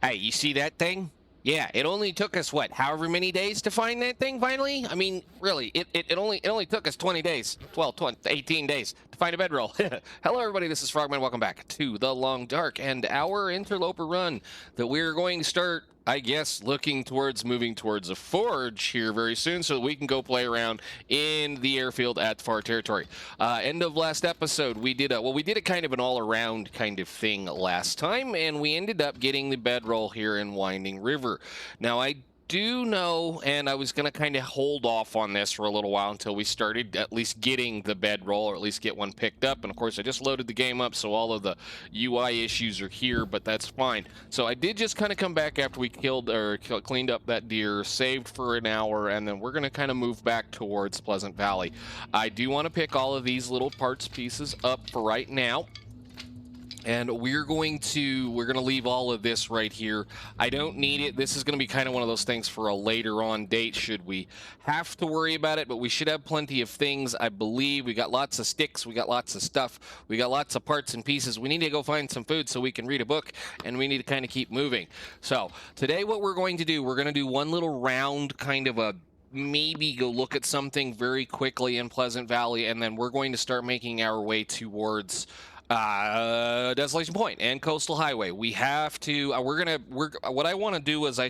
Hey, you see that thing? Yeah, it only took us what, however many days to find that thing finally? I mean, really, it only took us 20 days, 12, 20, 18 days to find a bedroll. Hello everybody, this is Frogman. Welcome back to The Long Dark and our interloper run that we're going to start, I guess, looking towards moving towards a forge here very soon so that we can go play around in the airfield at Far Territory. End of last episode, we did a kind of an all-around kind of thing last time, and we ended up getting the bedroll here in Winding River. Now, I do know, and I was going to kind of hold off on this for a little while until we started at least getting the bedroll, or at least get one picked up. And of course, I just loaded the game up, so all of the UI issues are here, but that's fine. So I did just kind of come back after we cleaned up that deer, saved for an hour, and then we're going to kind of move back towards Pleasant Valley. I do want to pick all of these little parts pieces up for right now. And we're going to leave all of this right here. I don't need it. This is going to be kind of one of those things for a later on date should we have to worry about it, but we should have plenty of things, I believe. We got lots of sticks. We got lots of stuff. We got lots of parts and pieces. We need to go find some food so we can read a book, and we need to kind of keep moving. So today what we're going to do, we're going to do one little round, kind of a maybe go look at something very quickly in Pleasant Valley, and then we're going to start making our way towards Desolation Point and Coastal Highway. We have to. What I want to do is I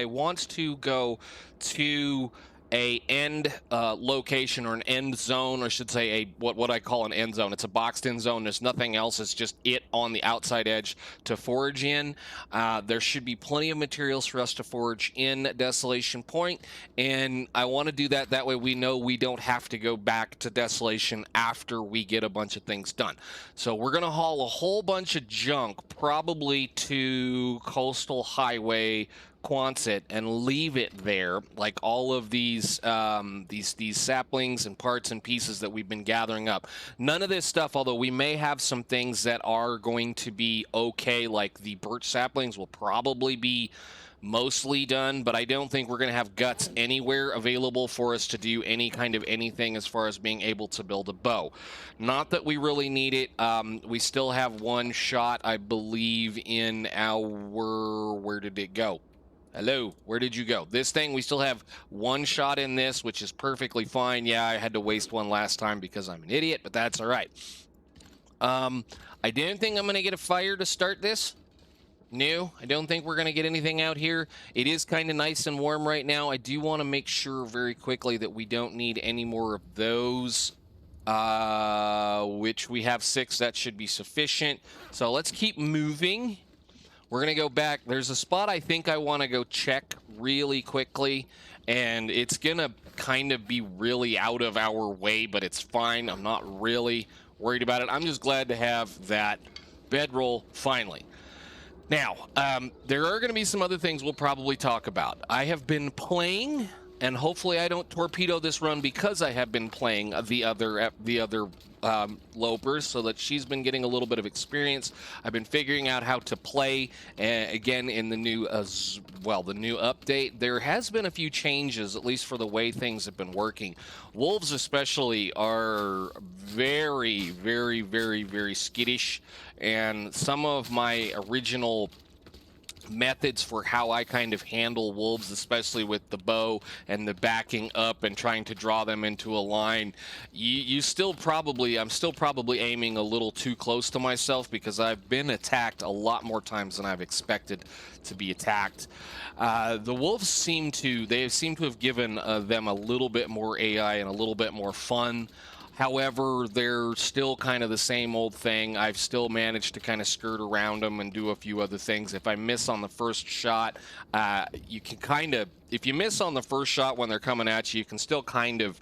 want to go to a end location, or an end zone, or I should say what I call an end zone. It's a boxed in zone. There's nothing else. It's just it on the outside edge to forage in. There should be plenty of materials for us to forage in Desolation Point, and I want to do that. That way we know we don't have to go back to Desolation after we get a bunch of things done. So we're going to haul a whole bunch of junk, probably to Coastal Highway Quonset, and leave it there, like all of these saplings and parts and pieces that we've been gathering up. None of this stuff, although we may have some things that are going to be okay, like the birch saplings will probably be mostly done, but I don't think we're going to have guts anywhere available for us to do any kind of anything as far as being able to build a bow. Not that we really need it. We still have one shot, I believe, in our... Where did it go? Hello, where did you go? This thing, we still have one shot in this, which is perfectly fine. Yeah, I had to waste one last time because I'm an idiot, but that's all right. I don't think I'm going to get a fire to start this. No, I don't think we're going to get anything out here. It is kind of nice and warm right now. I do want to make sure very quickly that we don't need any more of those, which we have 6. That should be sufficient. So let's keep moving. We're going to go back. There's a spot I think I want to go check really quickly, and it's going to kind of be really out of our way, but it's fine. I'm not really worried about it. I'm just glad to have that bedroll finally. Now, there are going to be some other things we'll probably talk about. I have been playing, and hopefully I don't torpedo this run because I have been playing the other lopers, so that she's been getting a little bit of experience. I've been figuring out how to play again in the new the new update. There has been a few changes, at least for the way things have been working. Wolves especially are very, very, very, very skittish, and some of my original methods for how I kind of handle wolves, especially with the bow and the backing up and trying to draw them into a line, I'm still probably aiming a little too close to myself because I've been attacked a lot more times than I've expected to be attacked. The wolves seem to have given them a little bit more AI and a little bit more fun. However, they're still kind of the same old thing. I've still managed to kind of skirt around them and do a few other things. If I miss on the first shot, you can kind of, if you miss on the first shot when they're coming at you, you can still kind of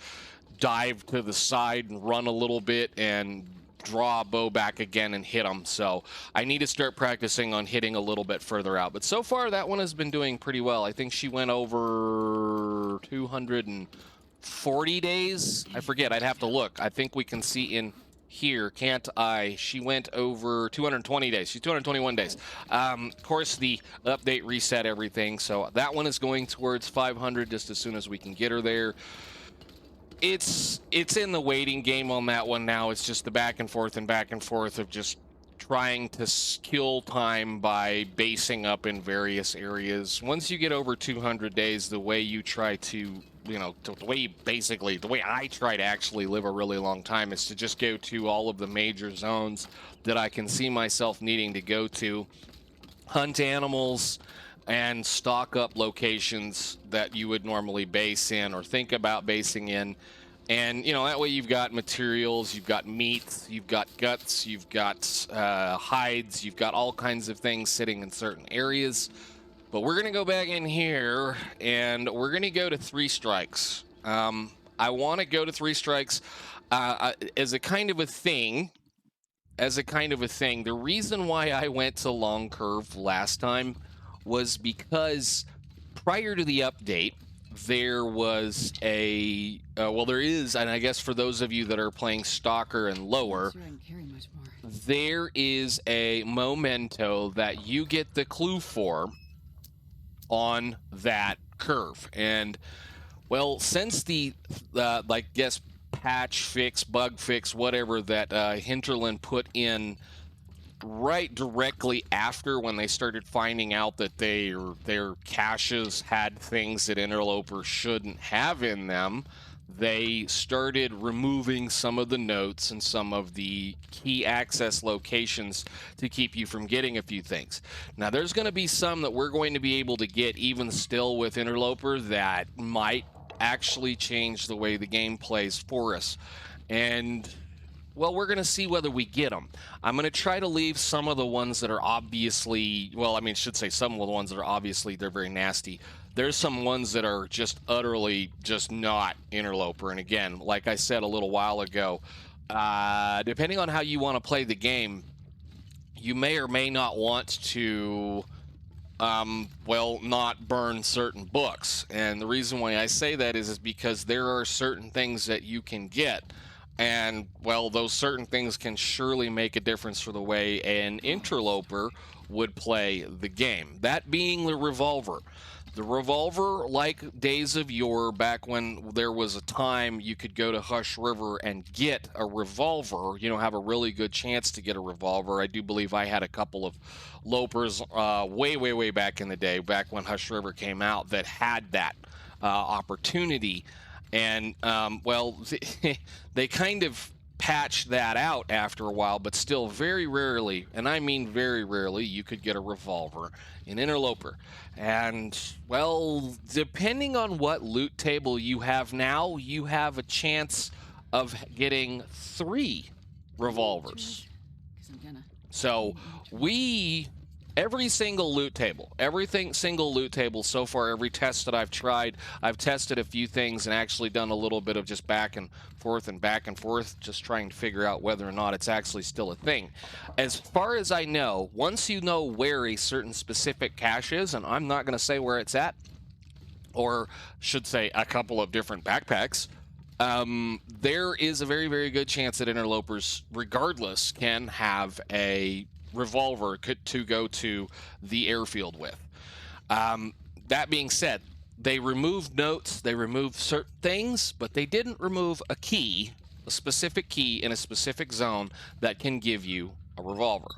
dive to the side and run a little bit and draw a bow back again and hit them. So I need to start practicing on hitting a little bit further out. But so far, that one has been doing pretty well. I think she went over 240 days. I forget. I'd have to look. I think we can see in here, can't I? She went over 220 days. She's 221 days. Of course, the update reset everything, so that one is going towards 500 just as soon as we can get her there. It's in the waiting game on that one now. It's just the back and forth of just trying to kill time by basing up in various areas. Once you get over 200 days, the way you try to, the way I try to actually live a really long time is to just go to all of the major zones that I can see myself needing to go to, hunt animals, and stock up locations that you would normally base in or think about basing in. And, that way you've got materials, you've got meat, you've got guts, you've got hides, you've got all kinds of things sitting in certain areas. But we're going to go back in here, and we're going to go to 3 strikes. I want to go to 3 strikes as a kind of a thing. The reason why I went to long curve last time was because prior to the update, there was there is, and I guess for those of you that are playing Stalker and lower, there is a memento that you get the clue for on that curve. And, well, since the, patch fix, bug fix, whatever that Hinterland put in right directly after when they started finding out that their caches had things that interlopers shouldn't have in them, they started removing some of the notes and some of the key access locations to keep you from getting a few things. Now, there's going to be some that we're going to be able to get even still with interloper that might actually change the way the game plays for us. And, well, we're going to see whether we get them. I'm going to try to leave some of the ones that are obviously, some of the ones that are obviously, they're very nasty. There's some ones that are just utterly just not interloper. And again, like I said a little while ago, depending on how you want to play the game, you may or may not want to, not burn certain books. And the reason why I say that is because there are certain things that you can get. And, well, those certain things can surely make a difference for the way an interloper would play the game. That being the revolver. The revolver, like days of yore, back when there was a time you could go to Hush River and get a revolver, have a really good chance to get a revolver. I do believe I had a couple of lopers way back in the day, back when Hush River came out, that had that opportunity. And, they kind of patched that out after a while, but still very rarely, and I mean very rarely, you could get a revolver in interloper. And, well, depending on what loot table you have now, you have a chance of getting 3 revolvers. So every single loot table so far, every test that I've tried, I've tested a few things and actually done a little bit of just back and forth, just trying to figure out whether or not it's actually still a thing. As far as I know, once you know where a certain specific cache is, and I'm not going to say where it's at, or should say a couple of different backpacks, there is a very, very good chance that interlopers, regardless, can have a revolver to go to the airfield with. That being said, they removed notes, they removed certain things, but they didn't remove a key, a specific key in a specific zone that can give you a revolver.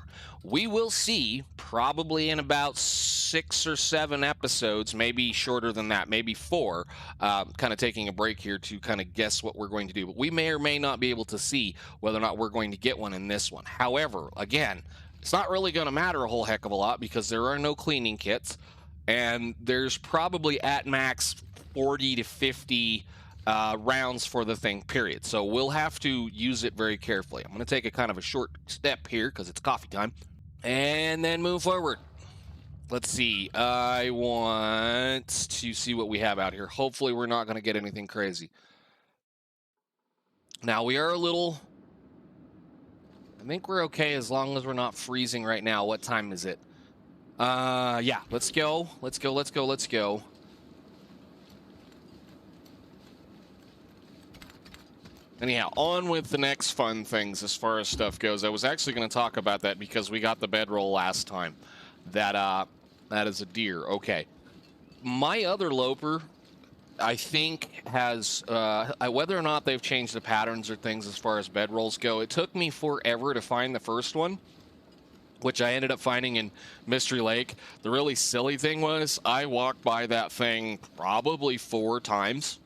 We will see probably in about 6 or 7 episodes, maybe shorter than that, maybe 4, kind of taking a break here to kind of guess what we're going to do. But we may or may not be able to see whether or not we're going to get one in this one. However, again, it's not really going to matter a whole heck of a lot because there are no cleaning kits, and there's probably at max 40 to 50 rounds for the thing, period. So we'll have to use it very carefully. I'm going to take a kind of a short step here because it's coffee time, and then move forward. Let's see. I want to see what we have out here. Hopefully we're not going to get anything crazy. Now, we are a little... I think we're okay as long as we're not freezing right now. What time is it? Yeah, let's go. Let's go. Anyhow, on with the next fun things as far as stuff goes. I was actually going to talk about that because we got the bedroll last time. That is a deer. Okay. My other loper, I think, has, whether or not they've changed the patterns or things as far as bedrolls go, it took me forever to find the first one. which I ended up finding in Mystery Lake. The really silly thing was I walked by that thing probably 4 times.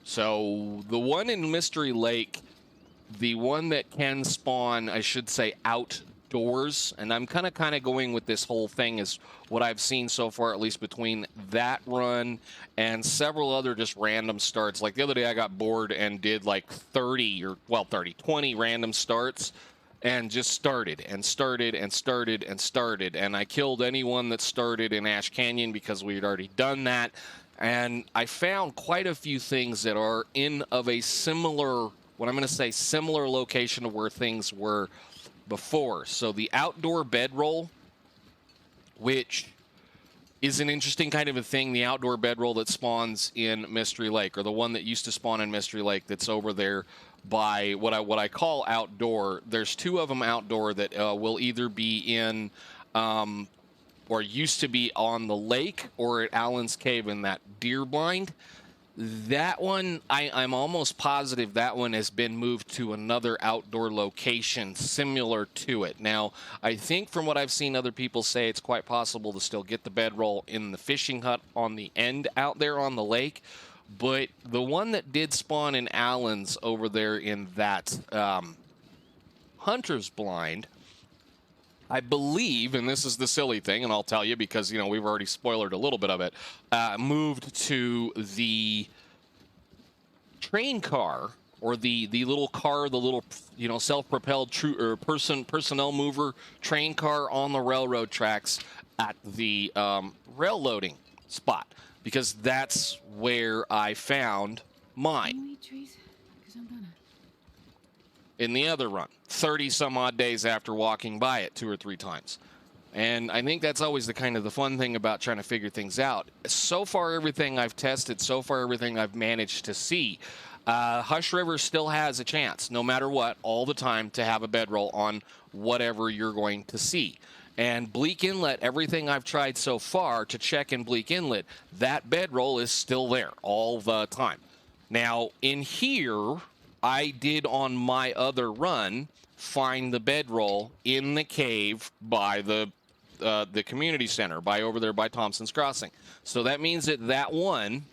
So the one in Mystery Lake, the one that can spawn, I should say, outdoors, and I'm kind of going with this whole thing is what I've seen so far, at least between that run and several other just random starts. Like the other day I got bored and did like 20 random starts and just started and started and started and started. And I killed anyone that started in Ash Canyon because we had already done that. And I found quite a few things that are in of a similar, what I'm going to say, similar location to where things were before. So the outdoor bedroll, which is an interesting kind of a thing, the outdoor bedroll that spawns in Mystery Lake, or the one that used to spawn in Mystery Lake that's over there by what I call outdoor. There's 2 of them outdoor that will either be in or used to be on the lake or at Allen's Cave in that deer blind. That one, I'm almost positive that one has been moved to another outdoor location similar to it. Now, I think from what I've seen other people say, it's quite possible to still get the bedroll in the fishing hut on the end out there on the lake. But the one that did spawn in Allen's over there in that hunter's blind, I believe, and this is the silly thing, and I'll tell you because, you know, we've already spoiled a little bit of it, moved to the train car, or the little car, the little, you know, self-propelled personnel mover train car on the railroad tracks at the rail loading spot, because that's where I found mine. In the other run, 30 some odd days after walking by it 2 or 3 times. And I think that's always the kind of the fun thing about trying to figure things out. So far, everything I've tested, so far, everything I've managed to see, Hush River still has a chance, no matter what, all the time, to have a bedroll on whatever you're going to see. And Bleak Inlet, everything I've tried so far to check in Bleak Inlet, that bedroll is still there all the time. Now, in here, I did on my other run find the bedroll in the cave by the community center, by over there by Thompson's Crossing. So that means that that one,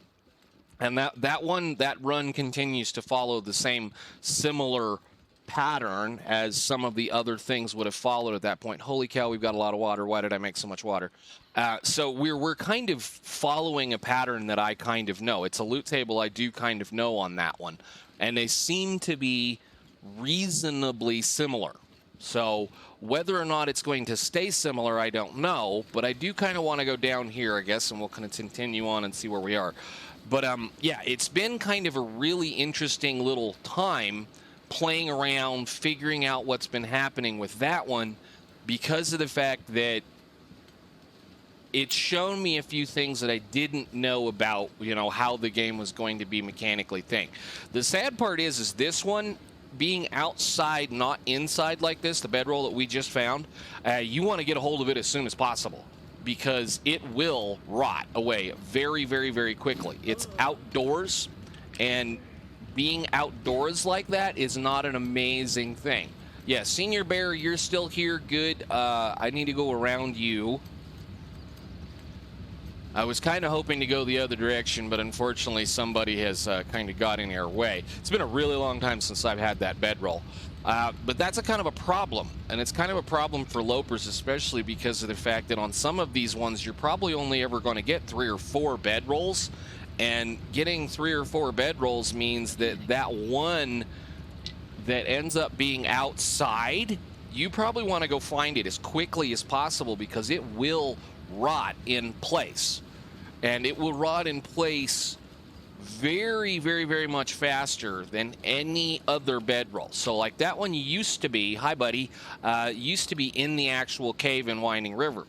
and that run continues to follow the same similar pattern as some of the other things would have followed at that point. Holy cow, we've got a lot of water. Why did I make so much water? So we're kind of following a pattern that I kind of know. It's a loot table I do kind of know on that one. And they seem to be reasonably similar. So whether or not it's going to stay similar, I don't know. But I do kind of want to go down here, I guess, and we'll kind of continue on and see where we are. But yeah, it's been kind of a really interesting little time playing around, figuring out what's been happening with that one, because of the fact that it's shown me a few things that I didn't know about, you know, how the game was going to be mechanically think. The sad part is this one being outside, not inside like this, the bedroll that we just found, you want to get a hold of it as soon as possible, because it will rot away very, very, very quickly. It's outdoors, and being outdoors like that is not an amazing thing. Yeah, Senior Bear, you're still here. Good. I need to go around you. I was kind of hoping to go the other direction, but unfortunately somebody has kind of got in our way. It's been a really long time since I've had that bedroll. But that's a kind of a problem, and it's kind of a problem for lopers, especially because of the fact that on some of these ones, you're probably only ever going to get 3 or 4 bedrolls, and getting 3 or 4 bedrolls means that that one that ends up being outside, you probably want to go find it as quickly as possible, because it will rot in place. And it will rot in place very, very, very much faster than any other bedroll. So like that one used to be, hi buddy, used to be in the actual cave in Winding River.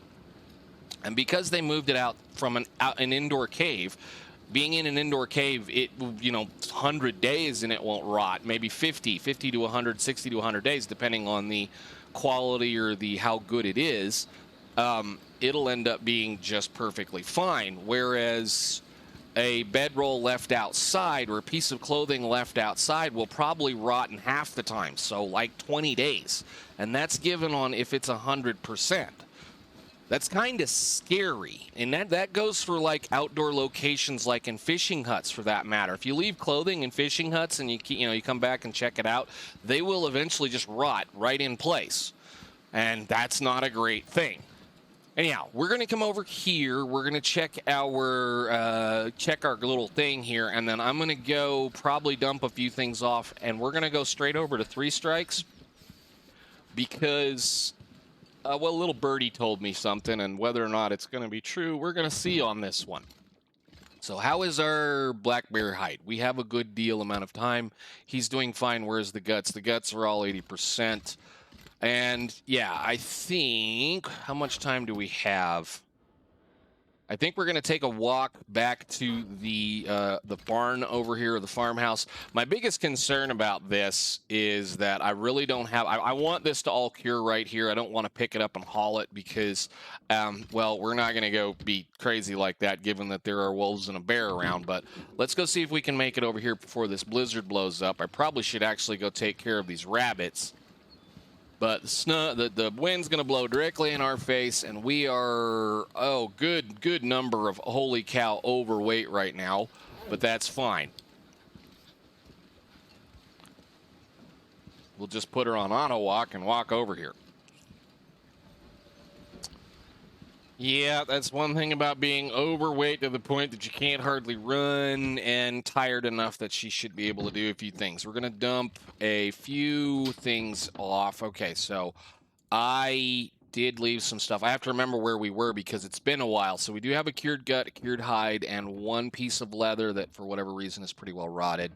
And because they moved it out from an indoor cave, being in an indoor cave, it, you know, 100 days and it won't rot. Maybe 50 to 100, 60 to 100 days, depending on the quality or the how good it is. It'll end up being just perfectly fine. Whereas a bedroll left outside or a piece of clothing left outside will probably rot in half the time, so like 20 days. And that's given on if it's 100%. That's kind of scary, and that goes for like outdoor locations, like in fishing huts, for that matter. If you leave clothing in fishing huts and you come back and check it out, they will eventually just rot right in place, and that's not a great thing. Anyhow, we're going to come over here. We're going to check our little thing here, and then I'm going to go probably dump a few things off, and we're going to go straight over to 3 strikes because. Well, little birdie told me something, and whether or not it's going to be true, we're going to see on this one. So how is our black bear hide? We have a good deal amount of time. He's doing fine. Where's the guts? The guts are all 80%. And, yeah, I think... How much time do we have? I think we're going to take a walk back to the barn over here, or the farmhouse. My biggest concern about this is that I really don't have... I want this to all cure right here. I don't want to pick it up and haul it because, well, we're not going to go be crazy like that given that there are wolves and a bear around. But let's go see if we can make it over here before this blizzard blows up. I probably should actually go take care of these rabbits. But the wind's going to blow directly in our face, and we are, good number of, holy cow, overweight right now. But that's fine. We'll just put her on auto walk and walk over here. Yeah, that's one thing about being overweight to the point that you can't hardly run, and tired enough that she should be able to do a few things. We're going to dump a few things off. Okay, so I did leave some stuff. I have to remember where we were because it's been a while. So we do have a cured gut, a cured hide, and one piece of leather that for whatever reason is pretty well rotted.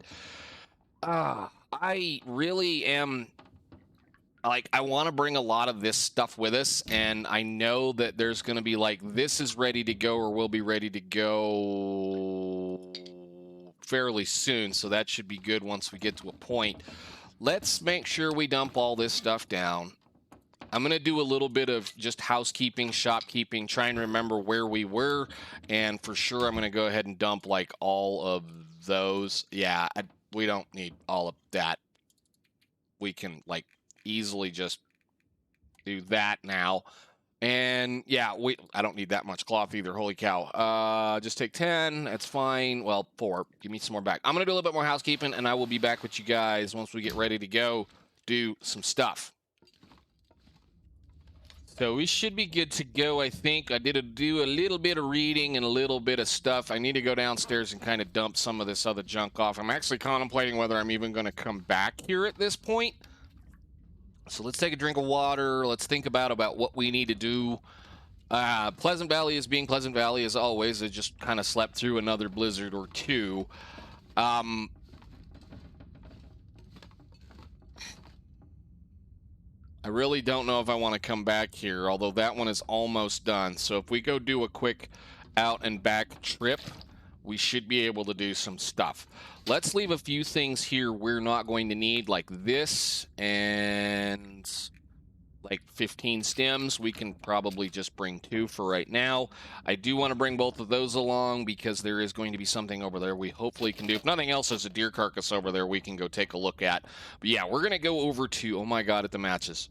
I really am... Like, I want to bring a lot of this stuff with us, and I know that there's going to be, like, this is ready to go or will be ready to go fairly soon, so that should be good once we get to a point. Let's make sure we dump all this stuff down. I'm going to do a little bit of just housekeeping, shopkeeping, trying to remember where we were, and for sure I'm going to go ahead and dump, like, all of those. Yeah, we don't need all of that. We can, like... easily just do that now. And yeah, I don't need that much cloth either. Holy cow. Just take 10. That's fine. Well, 4. Give me some more back. I'm going to do a little bit more housekeeping, and I will be back with you guys once we get ready to go do some stuff. So we should be good to go, I think. I did do a little bit of reading and a little bit of stuff. I need to go downstairs and kind of dump some of this other junk off. I'm actually contemplating whether I'm even going to come back here at this point. So let's take a drink of water. Let's think about what we need to do. Pleasant Valley is being Pleasant Valley as always. I just kind of slept through another blizzard or two. I really don't know if I want to come back here, although that one is almost done. So if we go do a quick out and back trip, we should be able to do some stuff. Let's leave a few things here we're not going to need, like this and like 15 stems. We can probably just bring 2 for right now. I do want to bring both of those along because there is going to be something over there we hopefully can do. If nothing else, there's a deer carcass over there we can go take a look at. But yeah, we're going to go over to, oh my god, at the matches.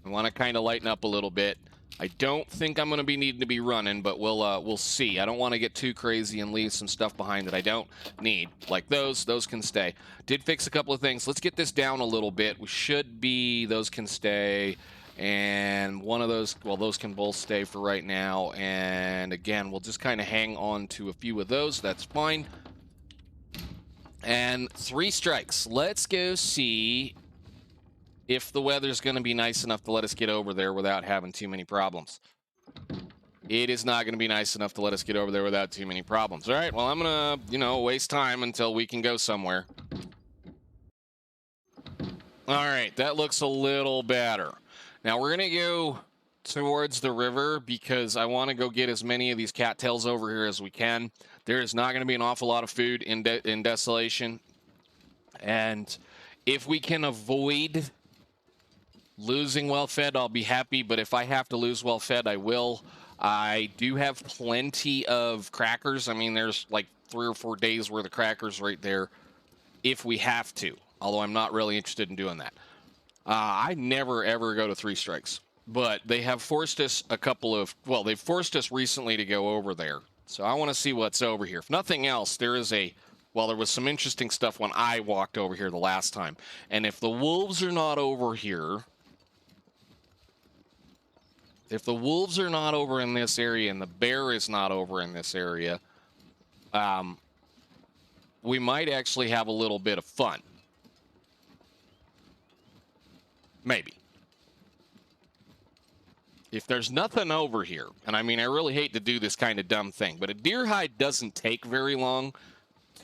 I want to kind of lighten up a little bit. I don't think I'm going to be needing to be running, but we'll see. I don't want to get too crazy and leave some stuff behind that I don't need. Like those can stay. Did fix a couple of things. Let's get this down a little bit. We should be, those can stay. And one of those, well, those can both stay for right now. And again, we'll just kind of hang on to a few of those. That's fine. And 3 strikes. Let's go see if the weather's going to be nice enough to let us get over there without having too many problems. It is not going to be nice enough to let us get over there without too many problems. All right, well, I'm going to, waste time until we can go somewhere. All right, that looks a little better. Now, we're going to go towards the river because I want to go get as many of these cattails over here as we can. There is not going to be an awful lot of food in Desolation. And if we can avoid losing well-fed, I'll be happy, but if I have to lose well-fed, I will. I do have plenty of crackers. I mean, there's like 3 or 4 days worth of crackers right there if we have to, although I'm not really interested in doing that. I never ever go to 3 strikes, but they have forced us they've forced us recently to go over there. So I want to see what's over here. If nothing else, there was some interesting stuff when I walked over here the last time. And if the wolves are not over here, if the wolves are not over in this area and the bear is not over in this area, we might actually have a little bit of fun. Maybe. If there's nothing over here, and I mean, I really hate to do this kind of dumb thing, but a deer hide doesn't take very long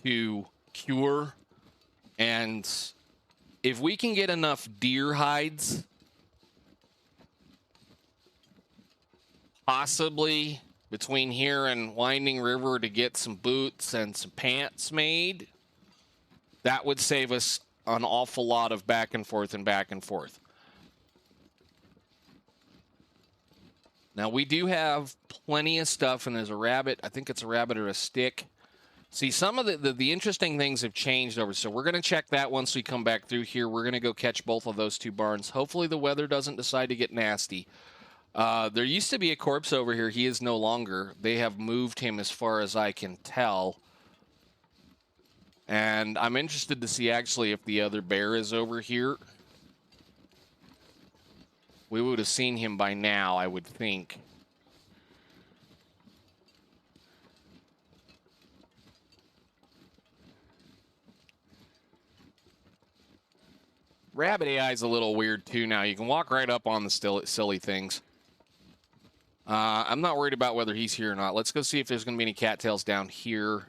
to cure. And if we can get enough deer hides, possibly between here and Winding River to get some boots and some pants made, that would save us an awful lot of back and forth and back and forth. Now, we do have plenty of stuff, and there's a rabbit. I think it's a rabbit or a stick. See, some of the interesting things have changed over. So we're going to check that once we come back through here. We're going to go catch both of those 2 barns. Hopefully the weather doesn't decide to get nasty. There used to be a corpse over here. He is no longer. They have moved him as far as I can tell. And I'm interested to see actually if the other bear is over here. We would have seen him by now, I would think. Rabbit AI is a little weird too now. You can walk right up on the silly things. I'm not worried about whether he's here or not. Let's go see if there's going to be any cattails down here.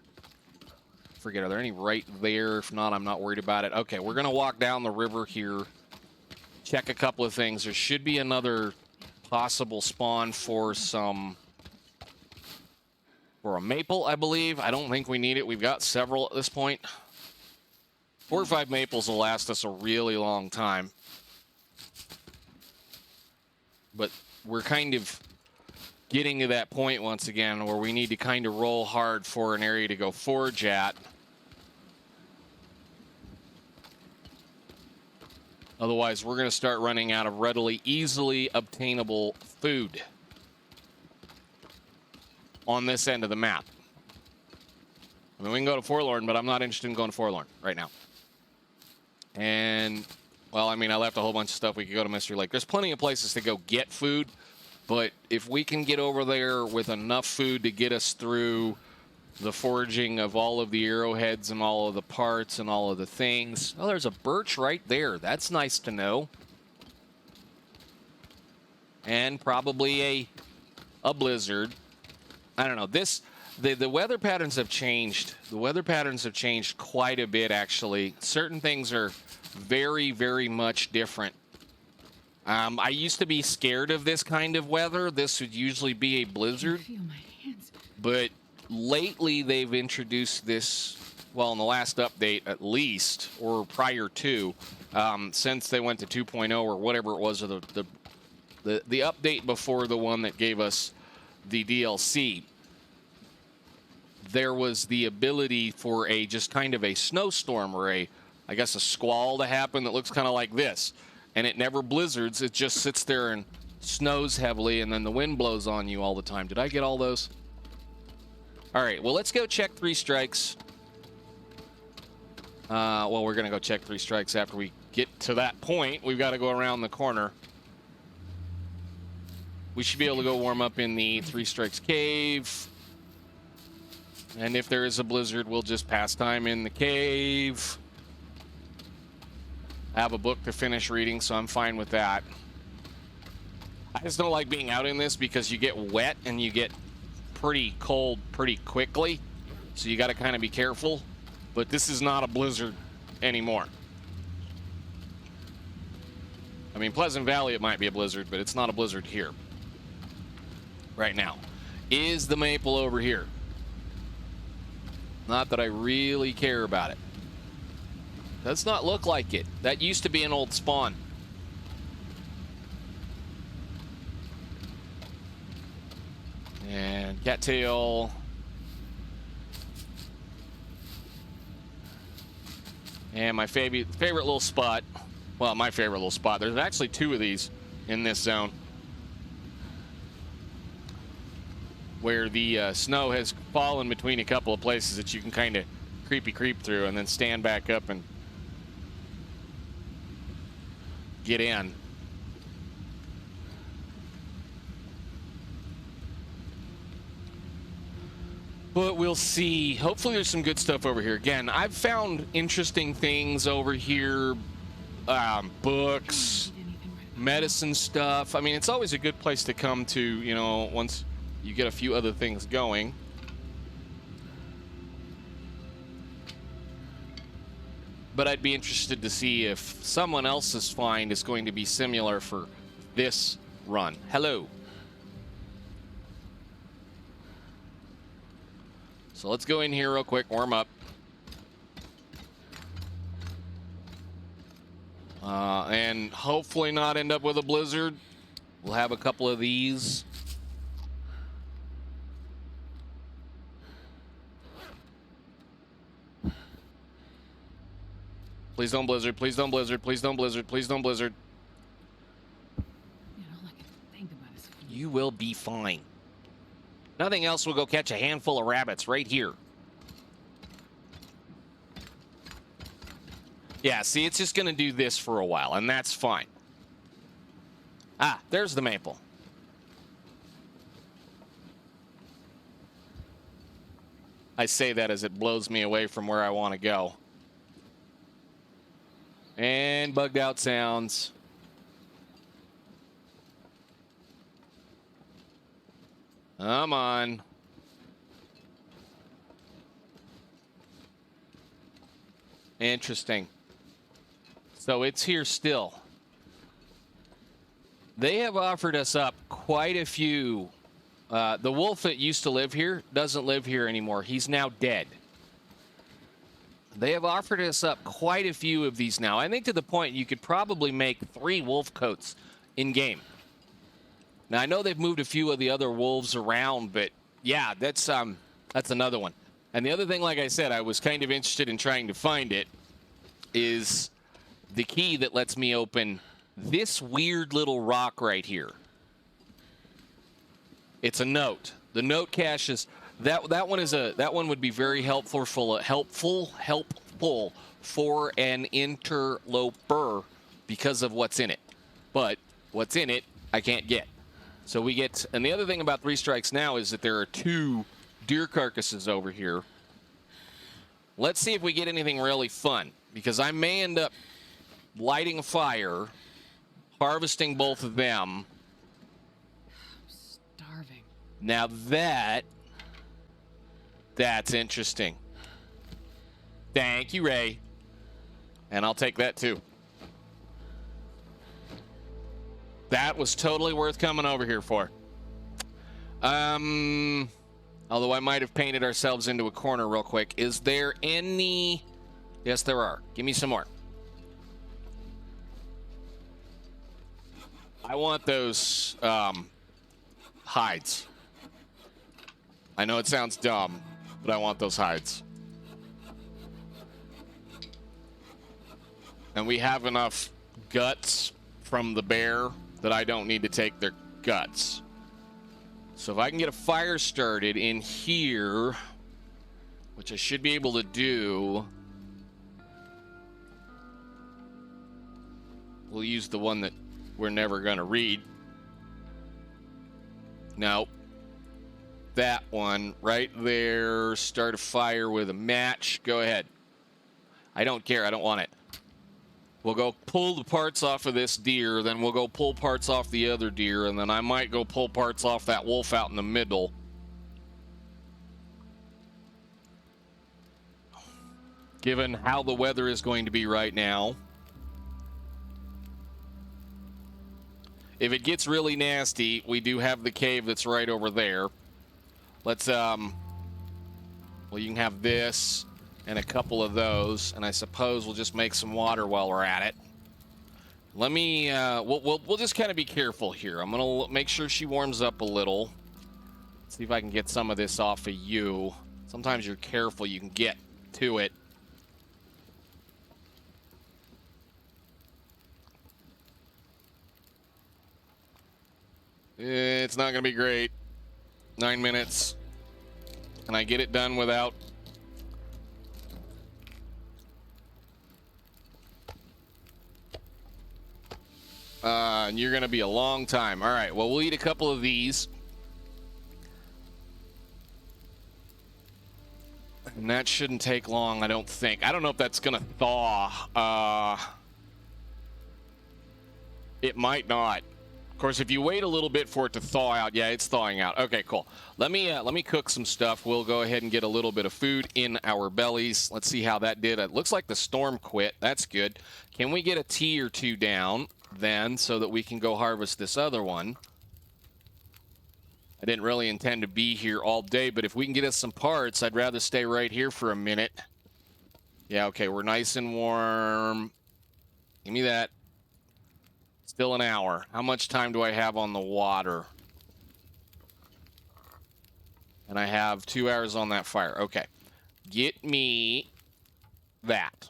Forget, are there any right there? If not, I'm not worried about it. Okay, we're going to walk down the river here. Check a couple of things. There should be another possible spawn for a maple, I believe. I don't think we need it. We've got several at this point. 4 or 5 maples will last us a really long time. But we're kind of getting to that point once again where we need to kind of roll hard for an area to go forage at. Otherwise, we're going to start running out of easily obtainable food on this end of the map. I mean, we can go to Forlorn, but I'm not interested in going to Forlorn right now. And, well, I mean, I left a whole bunch of stuff. We could go to Mystery Lake. There's plenty of places to go get food, but if we can get over there with enough food to get us through the foraging of all of the arrowheads and all of the parts and all of the things. Oh, there's a birch right there. That's nice to know. And probably a blizzard. I don't know. The weather patterns have changed. The weather patterns have changed quite a bit, actually. Certain things are very, very much different. I used to be scared of this kind of weather. This would usually be a blizzard. I feel my hands. But lately, they've introduced this, well, in the last update at least, or prior to, since they went to 2.0 or whatever it was, or the update before the one that gave us the DLC. There was the ability for just kind of a snowstorm or I guess a squall to happen that looks kind of like this. And it never blizzards. It just sits there and snows heavily, and then the wind blows on you all the time. Did I get all those? All right, well, let's go check 3 strikes. Well, we're going to go check 3 strikes after we get to that point. We've got to go around the corner. We should be able to go warm up in the 3 strikes cave. And if there is a blizzard, we'll just pass time in the cave. I have a book to finish reading, so I'm fine with that. I just don't like being out in this because you get wet and you get pretty cold pretty quickly. So you got to kind of be careful. But this is not a blizzard anymore. I mean, Pleasant Valley, it might be a blizzard, but it's not a blizzard here. Right now. Is the maple over here? Not that I really care about it. Does not look like it. That used to be an old spawn. And cattail. And my favorite little spot. Well, my favorite little spot. There's actually 2 of these in this zone, where the snow has fallen between a couple of places that you can kind of creep through and then stand back up and get in. But we'll see. Hopefully there's some good stuff over here. Again, I've found interesting things over here. Books, medicine stuff. I mean, it's always a good place to come to, you know, once you get a few other things going. But I'd be interested to see if someone else's find is going to be similar for this run. Hello. So let's go in here real quick, warm up. And hopefully not end up with a blizzard. We'll have a couple of these. Please don't blizzard, please don't blizzard, please don't blizzard, please don't blizzard. You know, all I can think about is You will be fine. Nothing else will go catch a handful of rabbits right here. Yeah, see, it's just going to do this for a while, and that's fine. Ah, there's the maple. I say that as it blows me away from where I want to go. And bugged out sounds. Come on. Interesting. So it's here still. They have offered us up quite a few. The wolf that used to live here doesn't live here anymore. He's now dead. They have offered us up quite a few of these now. I think to the point you could probably make 3 wolf coats in game. Now I know they've moved a few of the other wolves around, but yeah, that's another one. And the other thing, like I said, I was kind of interested in trying to find it, is the key that lets me open this weird little rock right here. It's a note. The note cache is that one would be very helpful for an interloper because of what's in it. But what's in it, I can't get. So we get, and the other thing about 3 strikes now is that there are 2 deer carcasses over here. Let's see if we get anything really fun, because I may end up lighting a fire, harvesting both of them. I'm starving. Now that's interesting. Thank you, Ray. And I'll take that too. That was totally worth coming over here for. Although I might have painted ourselves into a corner real quick. Is there any? Yes, there are. Give me some more. I want those hides. I know it sounds dumb, but I want those hides. And we have enough guts from the bear that I don't need to take their guts. So if I can get a fire started in here, which I should be able to do, we'll use the one that we're never going to read. No. That one right there. Start a fire with a match. Go ahead. I don't care. I don't want it. We'll go pull the parts off of this deer, then we'll go pull parts off the other deer, and then I might go pull parts off that wolf out in the middle. Given how the weather is going to be right now. If it gets really nasty, we do have the cave that's right over there. Let's, well, you can have this and a couple of those, and I suppose we'll just make some water while we're at it. Let me, we'll just kind of be careful here. I'm gonna make sure she warms up a little. See if I can get some of this off of you. Sometimes you're careful, you can get to it. It's not going to be great. 9 minutes. Can I get it done without... and you're going to be a long time. All right, well, we'll eat a couple of these. And that shouldn't take long, I don't think. I don't know if that's going to thaw. It might not. Of course, if you wait a little bit for it to thaw out, yeah, it's thawing out. Okay, cool. Let me cook some stuff. We'll go ahead and get a little bit of food in our bellies. Let's see how that did. It looks like the storm quit. That's good. Can we get a tea or two down then so that we can go harvest this other one? I didn't really intend to be here all day, but if we can get us some parts, I'd rather stay right here for a minute. Yeah, okay, we're nice and warm. Give me that. Still an hour. How much time do I have on the water? And I have 2 hours on that fire. Okay. Get me that.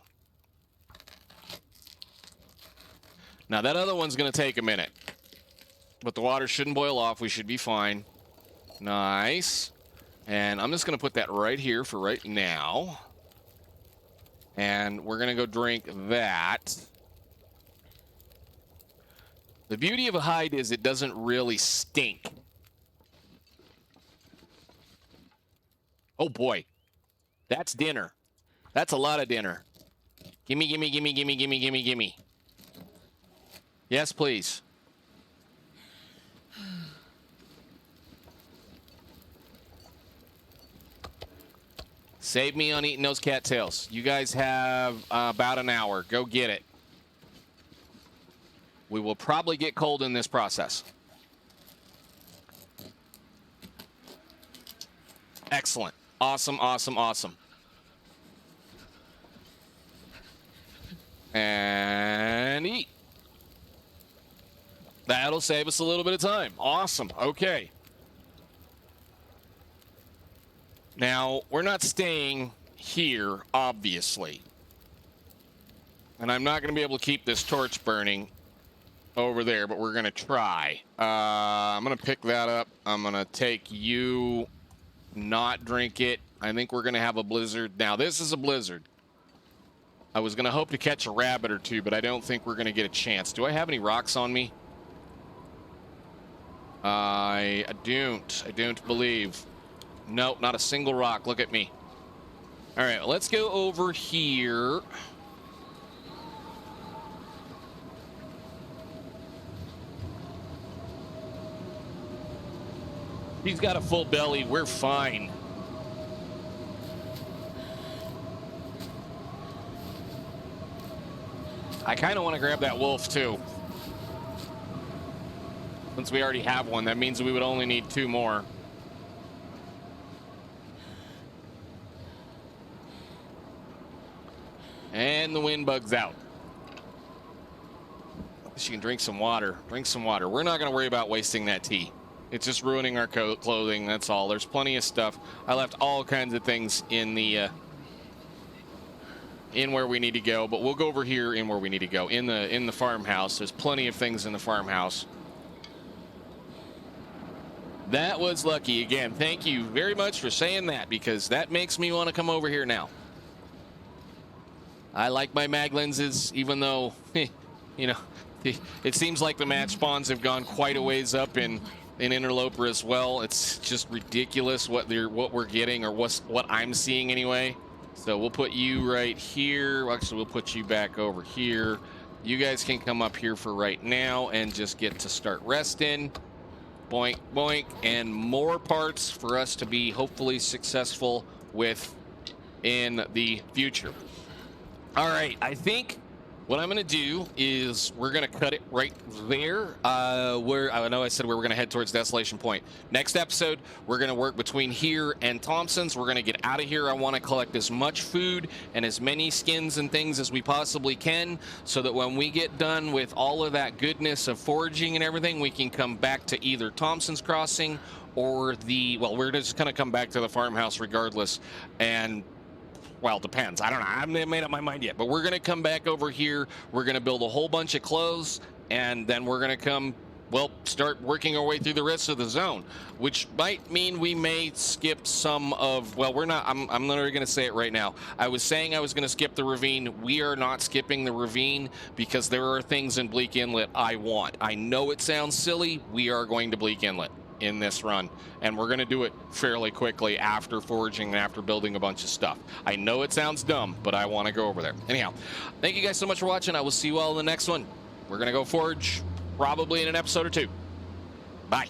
Now, that other one's going to take a minute. But the water shouldn't boil off. We should be fine. Nice. And I'm just going to put that right here for right now. And we're going to go drink that. The beauty of a hide is it doesn't really stink. Oh boy. That's dinner. That's a lot of dinner. Gimme, gimme, gimme, gimme, gimme, gimme, gimme. Yes, please. Save me on eating those cattails. You guys have about an hour. Go get it. We will probably get cold in this process. Excellent. Awesome, awesome, awesome. And eat. That'll save us a little bit of time. Awesome. Okay. Now, we're not staying here, obviously. And I'm not going to be able to keep this torch burning over there, but we're going to try. I'm going to pick that up. I'm going to take you, not drink it. I think we're going to have a blizzard. Now, this is a blizzard. I was going to hope to catch a rabbit or two, but I don't think we're going to get a chance. Do I have any rocks on me? I don't. I don't believe. Nope, not a single rock. Look at me. All right, well, let's go over here. He's got a full belly. We're fine. I kind of want to grab that wolf, too. Since we already have one, that means we would only need 2 more. And the wind bug's out. She can drink some water. Drink some water. We're not going to worry about wasting that tea. It's just ruining our clothing, that's all. There's plenty of stuff. I left all kinds of things in the in where we need to go, but we'll go over here in where we need to go. In the farmhouse. There's plenty of things in the farmhouse. That was lucky. Again, thank you very much for saying that, because that makes me want to come over here now. I like my mag lenses, even though, you know, it seems like the match spawns have gone quite a ways up in Interloper as well. It's just ridiculous what we're getting, or what I'm seeing anyway. So we'll put you right here. Actually, we'll put you back over here. You guys can come up here for right now and just get to start resting. Boink, boink, and more parts for us to be hopefully successful with in the future. All right, I think What I'm going to do is we're going to cut it right there. Where I know I said we were going to head towards Desolation Point. Next episode, we're going to work between here and Thompson's. We're going to get out of here. I want to collect as much food and as many skins and things as we possibly can, so that when we get done with all of that goodness of foraging and everything, we can come back to either Thompson's Crossing or well, we're just going to come back to the farmhouse regardless. And well, depends. I don't know. I haven't made up my mind yet. But we're going to come back over here. We're going to build a whole bunch of clothes. And then we're going to come, well, start working our way through the rest of the zone. Which might mean we may skip some of, well, we're not, I'm literally going to say it right now. I was saying I was going to skip the ravine. We are not skipping the ravine because there are things in Bleak Inlet I want. I know it sounds silly. We are going to Bleak Inlet in this run, and we're going to do it fairly quickly after foraging and after building a bunch of stuff. I know it sounds dumb, but I want to go over there. Anyhow, thank you guys so much for watching. I will see you all in the next one. We're going to go forage probably in an episode or two. Bye.